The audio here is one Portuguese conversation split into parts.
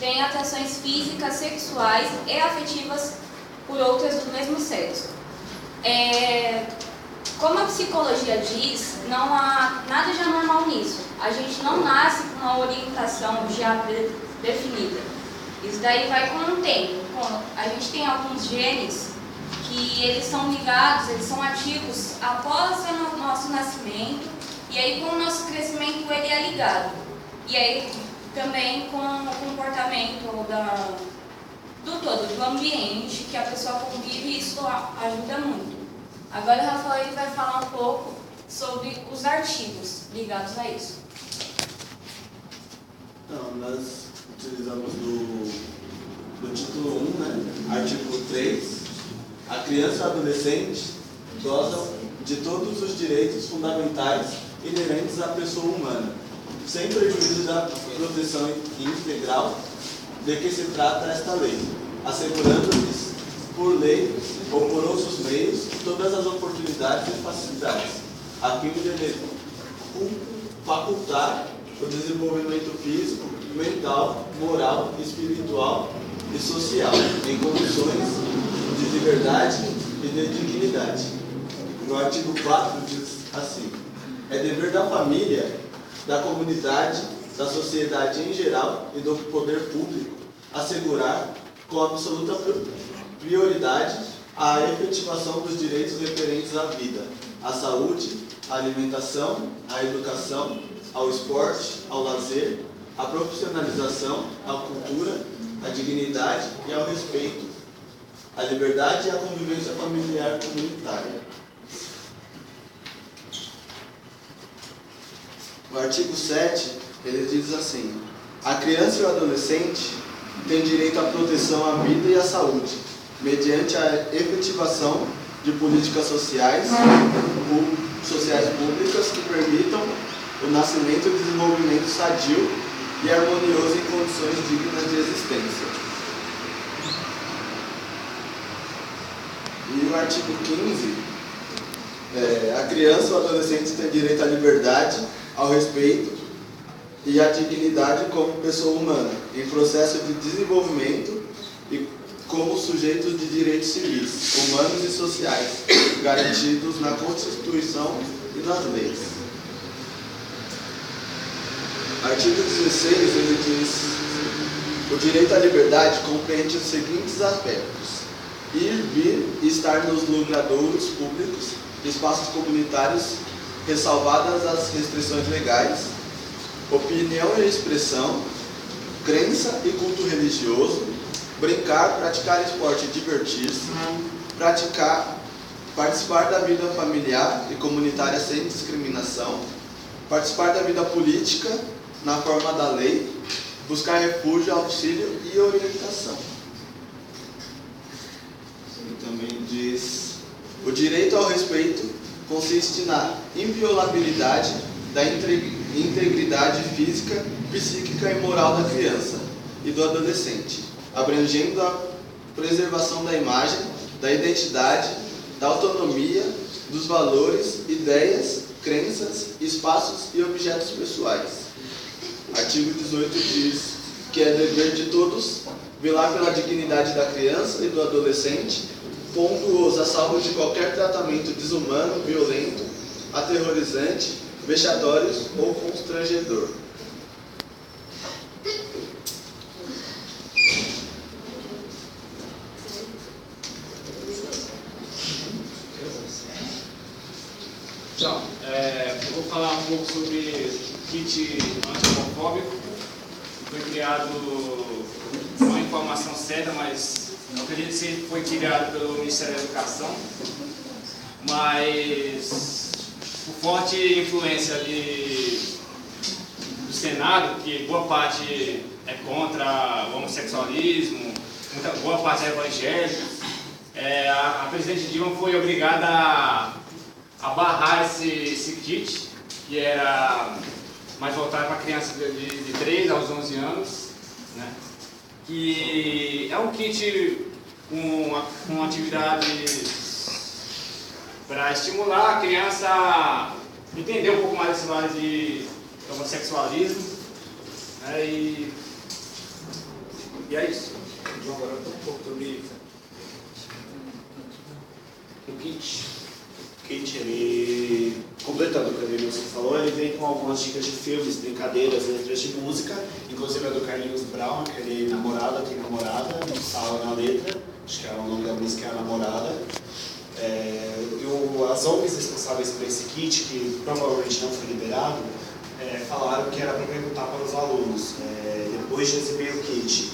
têm atrações físicas, sexuais e afetivas por outras do mesmo sexo. Como a psicologia diz, não há nada de anormal nisso. A gente não nasce com uma orientação já definida. Isso daí vai com o tempo. A gente tem alguns genes que eles são ligados, eles são ativos após o nosso nascimento, e aí com o nosso crescimento ele é ligado. E aí também com o comportamento do ambiente que a pessoa convive, isso ajuda muito. Agora o Rafael vai falar um pouco sobre os artigos ligados a isso. Então, nós utilizamos do título 1, né? Artigo 3. A criança e o adolescente gozam de todos os direitos fundamentais inerentes à pessoa humana, sem prejuízo da proteção integral de que se trata esta lei, assegurando-lhes, por lei ou por outros meios, todas as oportunidades e facilidades, a fim de facultar o desenvolvimento físico, mental, moral, espiritual e social, em condições de liberdade e de dignidade. No artigo 4 diz assim: é dever da família, da comunidade, da sociedade em geral e do poder público assegurar com absoluta prioridade a efetivação dos direitos referentes à vida, à saúde, à alimentação, à educação, ao esporte, ao lazer, à profissionalização, à cultura, à dignidade e ao respeito, à liberdade e à convivência familiar comunitária. No artigo 7, ele diz assim: a criança e o adolescente têm direito à proteção à vida e à saúde, mediante a efetivação de políticas sociais públicas que permitam o nascimento e desenvolvimento sadio e harmonioso em condições dignas de existência. E no artigo 15, a criança e o adolescente têm direito à liberdade, ao respeito e à dignidade como pessoa humana, em processo de desenvolvimento e como sujeitos de direitos civis, humanos e sociais, garantidos na Constituição e nas leis. Artigo 16, ele diz: o direito à liberdade compreende os seguintes aspectos: ir, vir e estar nos logradouros públicos, espaços comunitários, ressalvadas as restrições legais, opinião e expressão, crença e culto religioso, brincar, praticar esporte e divertir-se, participar da vida familiar e comunitária sem discriminação, participar da vida política na forma da lei, buscar refúgio, auxílio e orientação. E também diz: o direito ao respeito consiste na inviolabilidade da integridade física, psíquica e moral da criança e do adolescente, abrangendo a preservação da imagem, da identidade, da autonomia, dos valores, ideias, crenças, espaços e objetos pessoais. Artigo 18 diz que é dever de todos velar pela dignidade da criança e do adolescente, pondo-os a salvo de qualquer tratamento desumano, violento, aterrorizante, vexatório ou constrangedor. Então, eu vou falar um pouco sobre o kit anti-homofóbico, que foi criado, não é uma informação certa, mas eu acredito que foi criado pelo Ministério da Educação, mas por forte influência do Senado, que boa parte é contra o homossexualismo, boa parte é evangélica, a presidente Dilma foi obrigada a barrar esse kit, que era mais voltado para crianças de 3 aos 11 anos, né? Que é um kit com atividades para estimular a criança a entender um pouco mais desse lado de homossexualismo, né? E E é isso. João, agora um pouco sobre o kit. O kit, ele, completando o que a Denilson falou, ele vem com algumas dicas de filmes, brincadeiras, letras de música, inclusive a do Carlinhos Brown, aquele Namorada Tem Namorada, no sala na letra, acho que é o nome da música é A Namorada. As ONGs responsáveis por esse kit, que provavelmente não foi liberado, falaram que era para perguntar para os alunos, depois de receber o kit,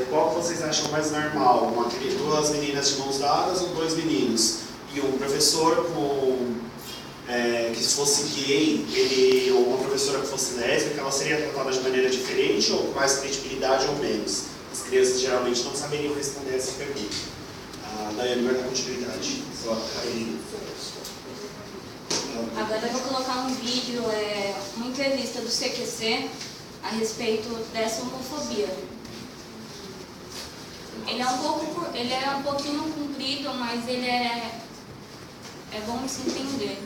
qual que vocês acham mais normal? Duas meninas de mãos dadas ou dois meninos? E um professor que fosse gay, ou uma professora que fosse lésbica, ela seria tratada de maneira diferente ou com mais credibilidade ou menos? As crianças geralmente não saberiam responder essa pergunta. A Daiane vai dar continuidade. Agora eu vou colocar um vídeo, uma entrevista do CQC a respeito dessa homofobia. Ele é um pouquinho comprido, mas ele é bom de se entender.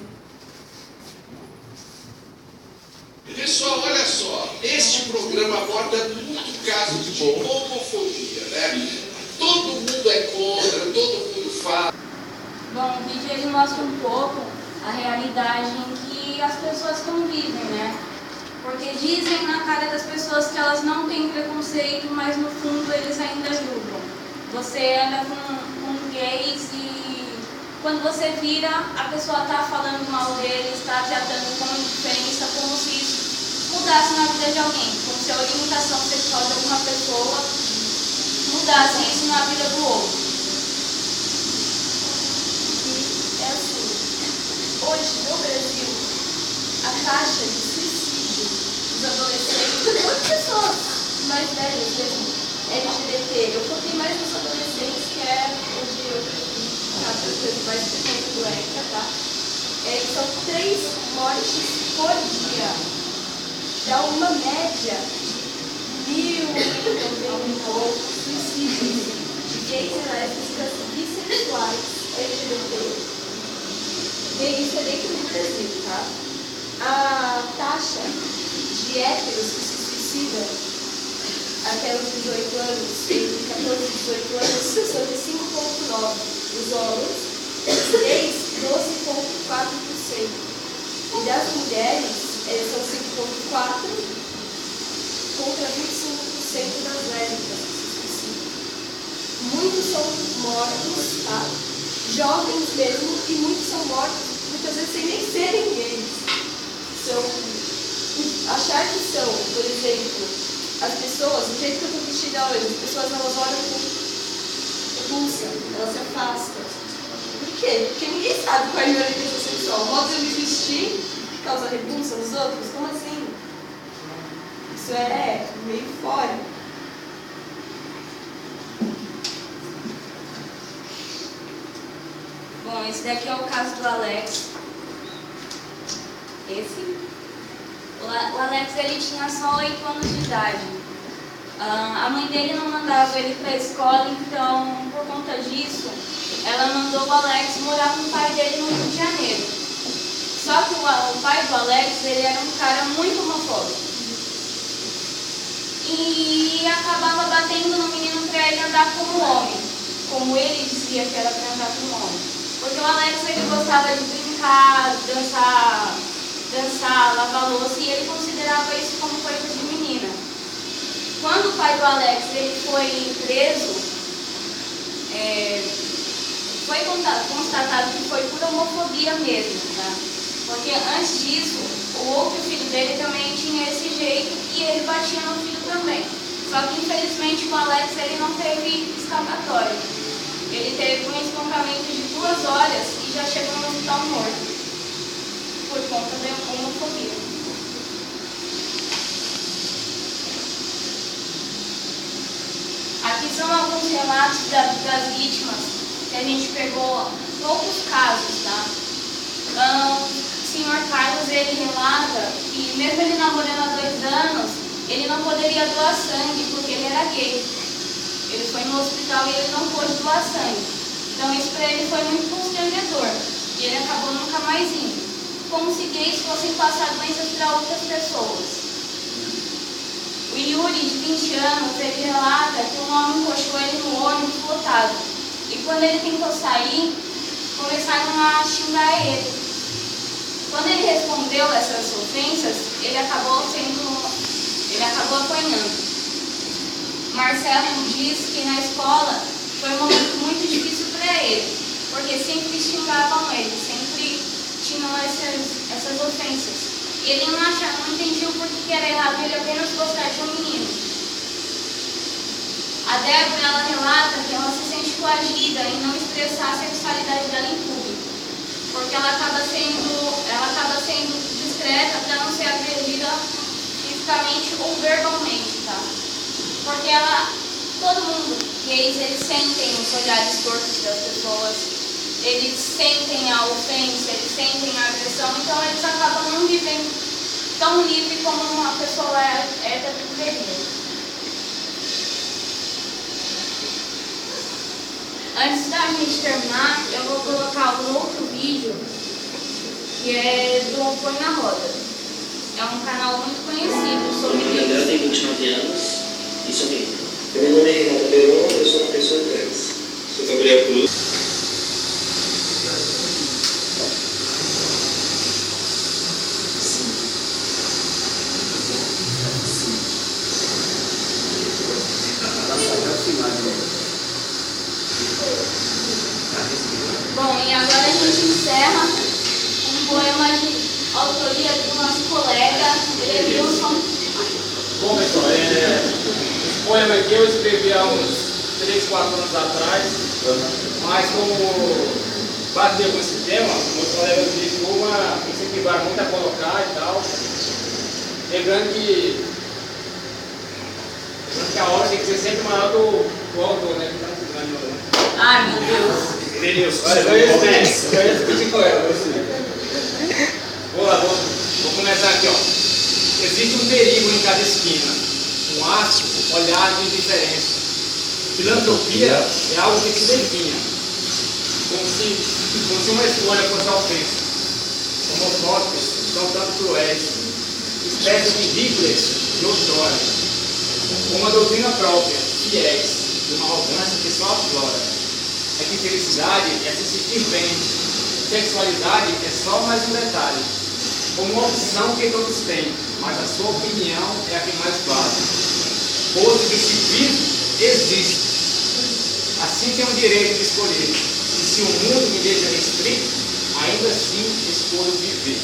Pessoal, olha só, este programa aborda muito caso de homofobia, né? Todo mundo é contra, todo mundo fala. Bom, o vídeo ele mostra um pouco a realidade em que as pessoas convivem, né? Porque dizem na cara das pessoas que elas não têm preconceito, mas no fundo eles ainda julgam. Você anda com gays e quando você vira, a pessoa está falando mal deles, está tratando com indiferença, como se isso mudasse na vida de alguém, como se a orientação sexual de alguma pessoa mudasse isso na vida do outro. É assim, hoje no Brasil, a taxa de suicídio dos adolescentes, muitas pessoas mais velhas mesmo, LGBT, eu foquei mais nos adolescentes, que é onde eu prefiro mais frequente do ECA, tá? São 3 mortes por dia. Dá uma média de 1.000 poucos suicídios de gays e lésbicas bissexuais LGBT. E isso é dentro do Brasil, tá? A taxa de héteros que se suicidam até os 18 anos, entre 14 e 18 anos, são de 5,9%. Os homens, os gays, 12,4%. E das mulheres, são 5,4% contra 25% das lésbicas que se suicidam. Muitos são mortos, tá? Jovens mesmo, e muitos são mortos muitas vezes sem nem serem gays. Achar que são, por exemplo, as pessoas, do jeito que eu estou vestida hoje, as pessoas elas olham com repulsa, elas se afastam. Por quê? Porque ninguém sabe qual é a minha orientação sexual. O modo de eu me vestir causa repulsa nos outros? Como assim? Isso é meio fora. Bom, esse daqui é o caso do Alex. O Alex ele tinha só 8 anos de idade. A mãe dele não mandava ele para a escola, então, por conta disso, ela mandou o Alex morar com o pai dele no Rio de Janeiro. Só que o pai do Alex ele era um cara muito homofóbico. E acabava batendo no menino para ele andar como homem, como ele dizia que era para andar como homem. Porque o Alex ele gostava de brincar, dançar, lavar louça, e ele considerava isso como coisa de menina. Quando o pai do Alex ele foi preso, foi constatado que foi por homofobia mesmo, tá? Porque antes disso, o outro filho dele também tinha esse jeito e ele batia no filho também. Só que infelizmente o Alex ele não teve escapatória. Ele teve um espancamento de 2 horas e já chegou no hospital morto, por conta da homofobia. Aqui são alguns relatos das vítimas, que a gente pegou poucos casos, tá? O senhor Carlos, ele relata que mesmo ele namorando há 2 anos, ele não poderia doar sangue porque ele era gay. Ele foi no hospital e ele não pôde doar sangue. Então isso para ele foi muito constrangedor. E ele acabou nunca mais indo. Como se gays fossem passar doenças para outras pessoas. O Yuri, guri de 20 anos, ele relata que um homem encoxou ele no ônibus lotado. E quando ele tentou sair, começaram a xingar ele. Quando ele respondeu essas ofensas, ele acabou apanhando. Marcelo diz que na escola foi um momento muito difícil para ele, porque sempre xingavam ele, sempre tinham essas ofensas. E ele não entendia o porquê que era errado ele apenas gostar de um menino. A Débora, ela relata que ela se sente coagida em não expressar a sexualidade dela em público, porque ela acaba sendo discreta para não ser agredida fisicamente ou verbalmente, tá? Porque todo mundo, gays, eles sentem os olhares tortos das pessoas, eles sentem a ofensa, eles sentem a agressão, então eles acabam não vivendo tão livre como uma pessoa hétero deveria. Antes da gente terminar, eu vou colocar um outro vídeo que é do Põe na Roda. É um canal muito conhecido sobre Minha gays. mulher tem 29 anos e sou gay. Meu nome é Renata Peron, eu sou uma pessoa trans. Sou Gabriel Cruz. Bom, e agora a gente encerra um poema de autoria do nosso colega Edilson. Bom, pessoal, esse poema aqui eu escrevi há uns 3, 4 anos atrás, mas como bateu com esse tema, meus colegas de turma incentivaram muito a colocar e tal, lembrando que a obra tem que ser sempre maior do autor, né? Ai, meu Deus. Denilson, Eu ia discutir com ela. Vou começar aqui, ó. Existe um perigo em cada esquina, um ácido olhar de indiferença. Filantropia é algo que se definha, como se uma escolha fosse a ofensa. Homofóbicos são tanto cruéis, espécies de Hitler de outrora, com uma doutrina própria, fiéis, de uma arrogância que só aflora. É que felicidade é se sentir bem, sexualidade é só mais um detalhe, como uma opção que todos têm, mas a sua opinião é a que mais vale. Positivismo existe, assim tenho o direito de escolher, e se o mundo me deixa restrito, ainda assim escolho viver.